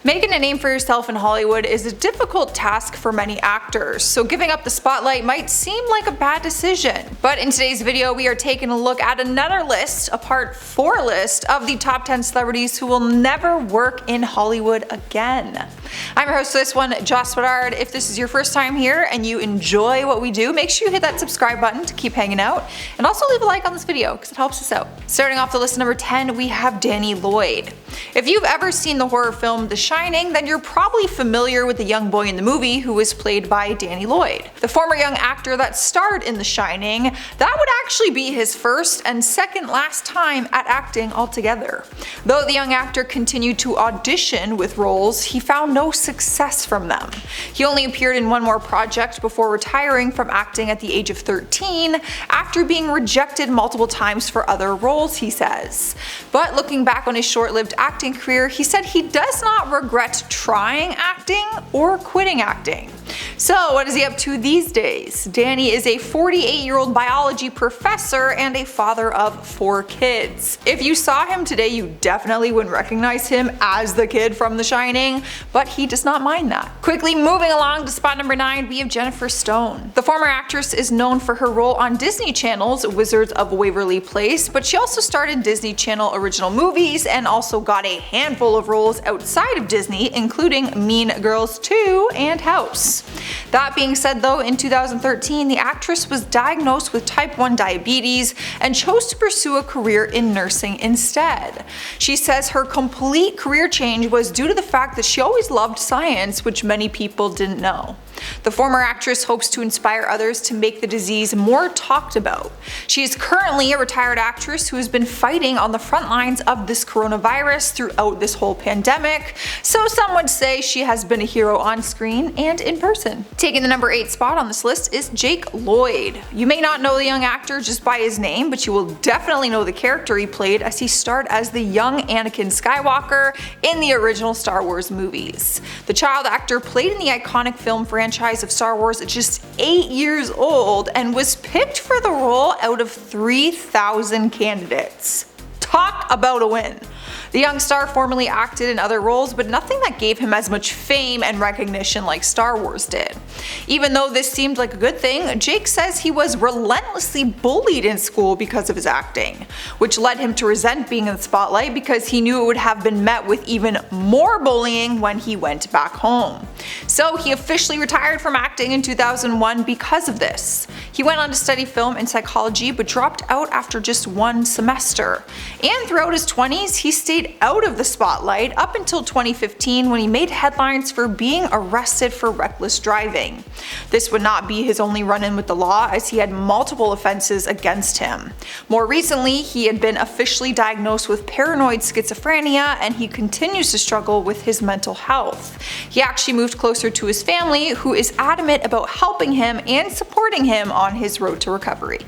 Making a name for yourself in Hollywood is a difficult task for many actors, so giving up the spotlight might seem like a bad decision. But in today's video, we are taking a look at another list, a part 4 list, of the top 10 celebrities who will never work in Hollywood again. I'm your host for this one, Joss Woodard. If this is your first time here and you enjoy what we do, make sure you hit that subscribe button to keep hanging out, and also leave a like on this video because it helps us out. Starting off the list number 10, we have Danny Lloyd. If you've ever seen the horror film The Shining, then you're probably familiar with the young boy in the movie who was played by Danny Lloyd. The former young actor that starred in The Shining, that would actually be his first and second last time at acting altogether. Though the young actor continued to audition with roles, he found no success from them. He only appeared in one more project before retiring from acting at the age of 13 after being rejected multiple times for other roles, he says. But looking back on his short-lived acting career, he said he does not regret trying acting or quitting acting. So what is he up to these days? Danny is a 48-year-old biology professor and a father of 4 kids. If you saw him today, you definitely wouldn't recognize him as the kid from The Shining, but he does not mind that. Quickly moving along to spot number 9, we have Jennifer Stone. The former actress is known for her role on Disney Channel's Wizards of Waverly Place, but she also starred in Disney Channel original movies and also got a handful of roles outside of Disney, including Mean Girls 2 and House. That being said though, in 2013 the actress was diagnosed with type 1 diabetes and chose to pursue a career in nursing instead. She says her complete career change was due to the fact that she always loved science, which many people didn't know. The former actress hopes to inspire others to make the disease more talked about. She is currently a retired actress who has been fighting on the front lines of this coronavirus throughout this whole pandemic, so some would say she has been a hero on screen and in person. Taking the number 8 spot on this list is Jake Lloyd. You may not know the young actor just by his name, but you will definitely know the character he played as he starred as the young Anakin Skywalker in the original Star Wars movies. The child actor played in the iconic film franchise of Star Wars at just 8 years old and was picked for the role out of 3,000 candidates. Talk about a win! The young star formerly acted in other roles, but nothing that gave him as much fame and recognition like Star Wars did. Even though this seemed like a good thing, Jake says he was relentlessly bullied in school because of his acting, which led him to resent being in the spotlight because he knew it would have been met with even more bullying when he went back home. So he officially retired from acting in 2001 because of this. He went on to study film and psychology but dropped out after just 1 semester. And throughout his 20s, he stayed out of the spotlight up until 2015 when he made headlines for being arrested for reckless driving. This would not be his only run-in with the law, as he had multiple offenses against him. More recently, he had been officially diagnosed with paranoid schizophrenia, and he continues to struggle with his mental health. He actually moved closer to his family, who is adamant about helping him and supporting him on his road to recovery.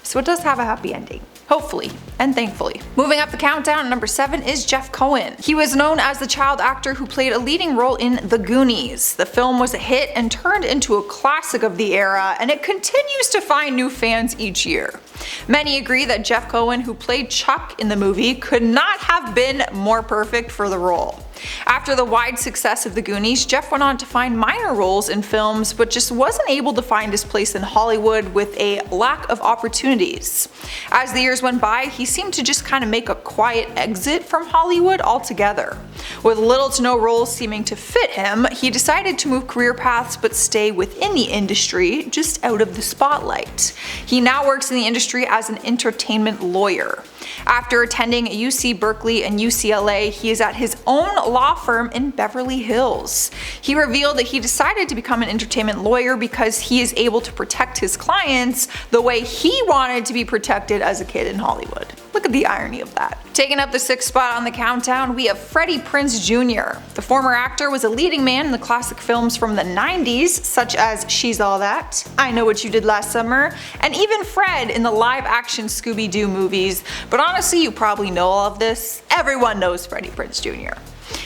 So it does have a happy ending. Hopefully, and thankfully. Moving up the countdown, number 7 is Jeff Cohen. He was known as the child actor who played a leading role in The Goonies. The film was a hit and turned into a classic of the era, and it continues to find new fans each year. Many agree that Jeff Cohen, who played Chuck in the movie, could not have been more perfect for the role. After the wide success of The Goonies, Jeff went on to find minor roles in films, but just wasn't able to find his place in Hollywood with a lack of opportunities. As the years went by, he seemed to just kind of make a quiet exit from Hollywood altogether. With little to no roles seeming to fit him, he decided to move career paths but stay within the industry, just out of the spotlight. He now works in the industry as an entertainment lawyer. After attending UC Berkeley and UCLA, he is at his own law firm in Beverly Hills. He revealed that he decided to become an entertainment lawyer because he is able to protect his clients the way he wanted to be protected as a kid in Hollywood. Look at the irony of that. Taking up the 6th spot on the countdown, we have Freddie Prinze Jr. The former actor was a leading man in the classic films from the 90s, such as She's All That, I Know What You Did Last Summer, and even Fred in the live-action Scooby-Doo movies. But honestly, you probably know all of this. Everyone knows Freddie Prinze Jr.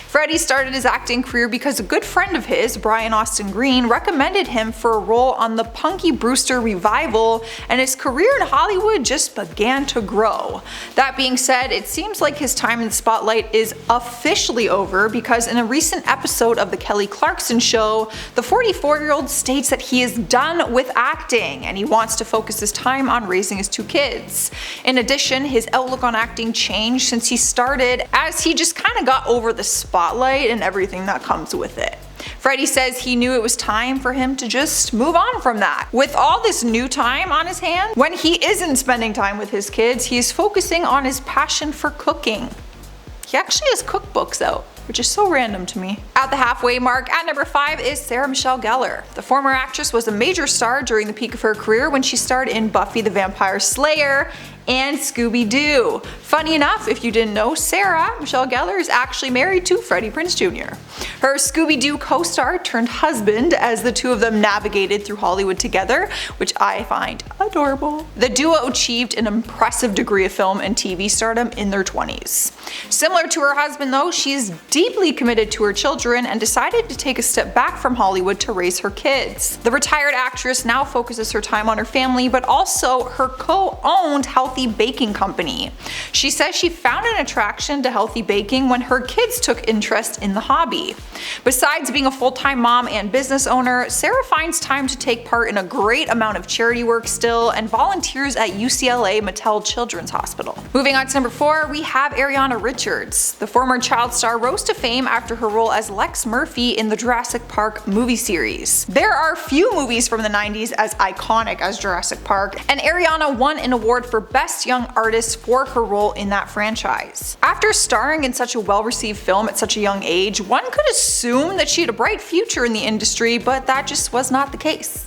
Freddie started his acting career because a good friend of his, Brian Austin Green, recommended him for a role on the Punky Brewster revival, and his career in Hollywood just began to grow. That being said, it seems like his time in the spotlight is officially over because in a recent episode of The Kelly Clarkson Show, the 44-year-old states that he is done with acting and he wants to focus his time on raising his 2 kids. In addition, his outlook on acting changed since he started, as he just kind of got over the spotlight and everything that comes with it. Freddie says he knew it was time for him to just move on from that. With all this new time on his hands, when he isn't spending time with his kids, he's focusing on his passion for cooking. He actually has cookbooks out, which is so random to me. At the halfway mark, at number 5 is Sarah Michelle Gellar. The former actress was a major star during the peak of her career when she starred in Buffy the Vampire Slayer and Scooby-Doo. Funny enough, if you didn't know, Sarah Michelle Gellar is actually married to Freddie Prinze Jr. Her Scooby-Doo co-star turned husband as the two of them navigated through Hollywood together, which I find adorable. The duo achieved an impressive degree of film and TV stardom in their 20s. Similar to her husband though, she is deeply committed to her children and decided to take a step back from Hollywood to raise her kids. The retired actress now focuses her time on her family, but also her co-owned healthy baking company. She says she found an attraction to healthy baking when her kids took interest in the hobby. Besides being a full-time mom and business owner, Sarah finds time to take part in a great amount of charity work still and volunteers at UCLA Mattel Children's Hospital. Moving on to number 4, we have Ariana Richards. The former child star rose to fame after her role as Lex Murphy in the Jurassic Park movie series. There are few movies from the 90s as iconic as Jurassic Park, and Ariana won an award for Best Young Artist for her role in that franchise. After starring in such a well-received film at such a young age, one could assume that she had a bright future in the industry, but that just was not the case.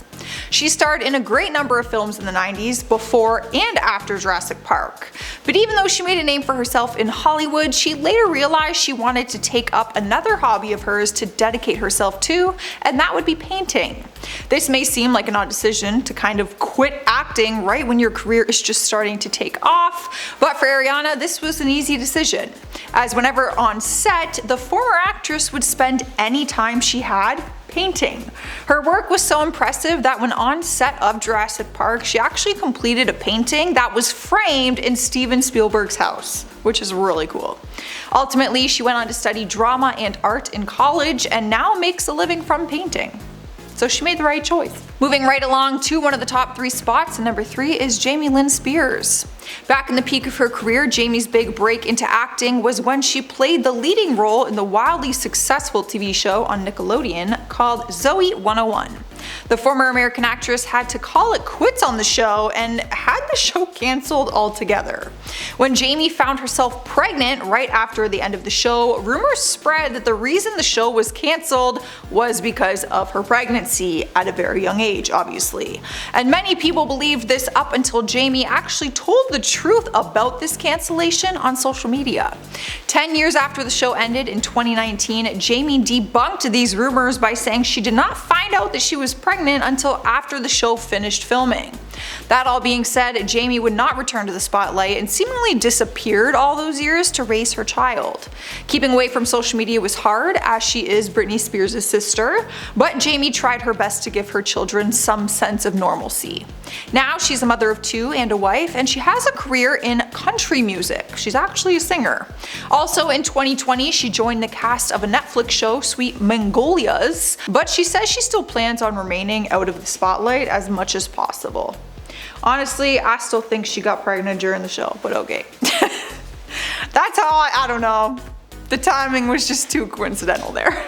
She starred in a great number of films in the 90s, before and after Jurassic Park. But even though she made a name for herself in Hollywood, she later realized she wanted to take up another hobby of hers to dedicate herself to, and that would be painting. This may seem like an odd decision to kind of quit acting right when your career is just starting to take off, but for Ariana this was an easy decision, as whenever on set, the former actress would spend any time she had painting. Her work was so impressive that when on set of Jurassic Park, she actually completed a painting that was framed in Steven Spielberg's house, which is really cool. Ultimately, she went on to study drama and art in college and now makes a living from painting. So she made the right choice. Moving right along to one of the top 3 spots, and number 3 is Jamie Lynn Spears. Back in the peak of her career, Jamie's big break into acting was when she played the leading role in the wildly successful TV show on Nickelodeon called Zoe 101. The former American actress had to call it quits on the show and had the show cancelled altogether. When Jamie found herself pregnant right after the end of the show, rumors spread that the reason the show was cancelled was because of her pregnancy at a very young age, obviously. And many people believed this up until Jamie actually told the truth about this cancellation on social media. 10 years after the show ended in 2019, Jamie debunked these rumors by saying she did not find out that she was pregnant until after the show finished filming. That all being said, Jamie would not return to the spotlight and seemingly disappeared all those years to raise her child. Keeping away from social media was hard, as she is Britney Spears' sister, but Jamie tried her best to give her children some sense of normalcy. Now she's a mother of 2 and a wife, and she has a career in country music. She's actually a singer. Also in 2020, she joined the cast of a Netflix show, Sweet Magnolias, but she says she still plans on remaining out of the spotlight as much as possible. Honestly, I still think she got pregnant during the show, but okay. That's how I don't know. The timing was just too coincidental there.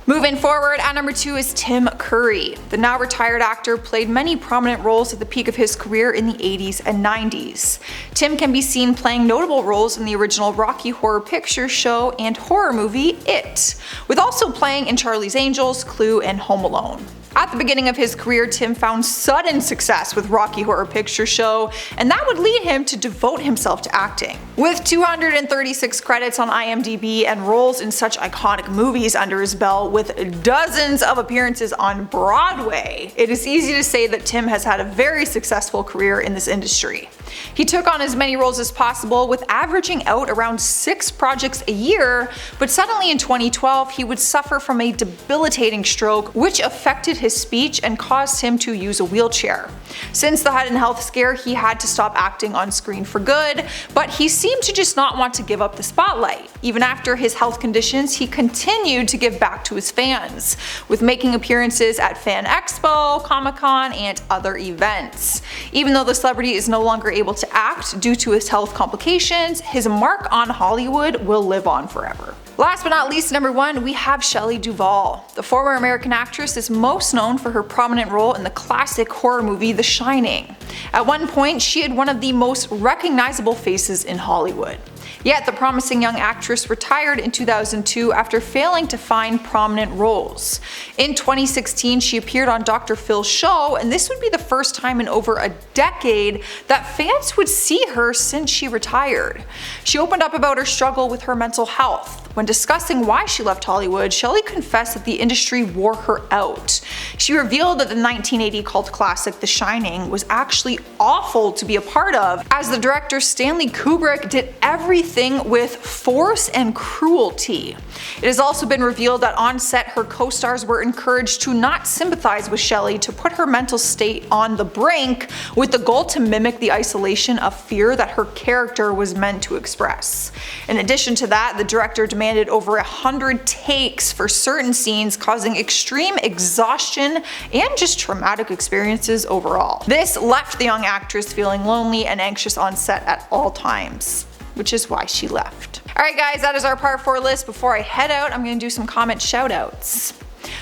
Moving forward, at number 2 is Tim Curry. The now retired actor played many prominent roles at the peak of his career in the 80s and 90s. Tim can be seen playing notable roles in the original Rocky Horror Picture Show and horror movie It, with also playing in Charlie's Angels, Clue, and Home Alone. At the beginning of his career, Tim found sudden success with Rocky Horror Picture Show, and that would lead him to devote himself to acting. With 236 credits on IMDb and roles in such iconic movies under his belt, with dozens of appearances on Broadway, it is easy to say that Tim has had a very successful career in this industry. He took on as many roles as possible, with averaging out around 6 projects a year, but suddenly in 2012 he would suffer from a debilitating stroke which affected his speech and caused him to use a wheelchair. Since the sudden health scare, he had to stop acting on screen for good, but he seemed to just not want to give up the spotlight. Even after his health conditions, he continued to give back to his fans, with making appearances at Fan Expo, Comic-Con, and other events. Even though the celebrity is no longer able to act due to his health complications, his mark on Hollywood will live on forever. Last but not least, number 1, we have Shelley Duvall. The former American actress is most known for her prominent role in the classic horror movie The Shining. At one point, she had one of the most recognizable faces in Hollywood. Yet the promising young actress retired in 2002 after failing to find prominent roles. In 2016, she appeared on Dr. Phil's show, and this would be the first time in over a decade that fans would see her since she retired. She opened up about her struggle with her mental health. When discussing why she left Hollywood, Shelley confessed that the industry wore her out. She revealed that the 1980 cult classic The Shining was actually awful to be a part of, as the director Stanley Kubrick did everything with force and cruelty. It has also been revealed that on set her co-stars were encouraged to not sympathize with Shelley, to put her mental state on the brink, with the goal to mimic the isolation of fear that her character was meant to express. In addition to that, the director demanded over 100 takes for certain scenes, causing extreme exhaustion and just traumatic experiences overall. This left the young actress feeling lonely and anxious on set at all times, which is why she left. Alright guys, that is our part 4 list. Before I head out, I'm going to do some comment shoutouts.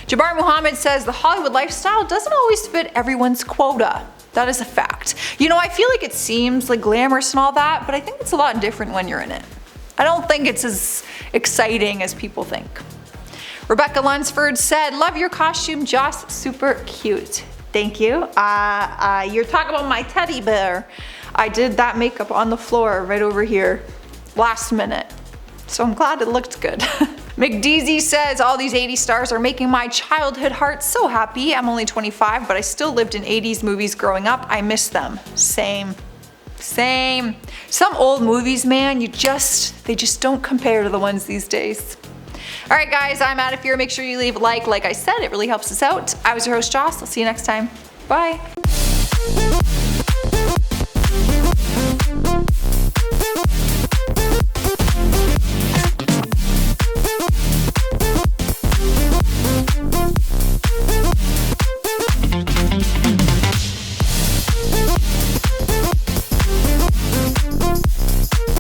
Jabbar Muhammad says the Hollywood lifestyle doesn't always fit everyone's quota. That is a fact. You know, I feel like it seems like glamorous and all that, but I think it's a lot different when you're in it. I don't think it's as exciting as people think. Rebecca Lunsford said, love your costume, Joss, super cute. Thank you. You're talking about my teddy bear. I did that makeup on the floor right over here last minute, so I'm glad it looked good. McDeezy says, all these 80s stars are making my childhood heart so happy. I'm only 25, but I still lived in 80s movies growing up. I miss them. Same. Some old movies, man, they just don't compare to the ones these days. Alright guys, I'm out of here. Make sure you leave a like I said, it really helps us out. I was your host Joss, I'll see you next time. Bye.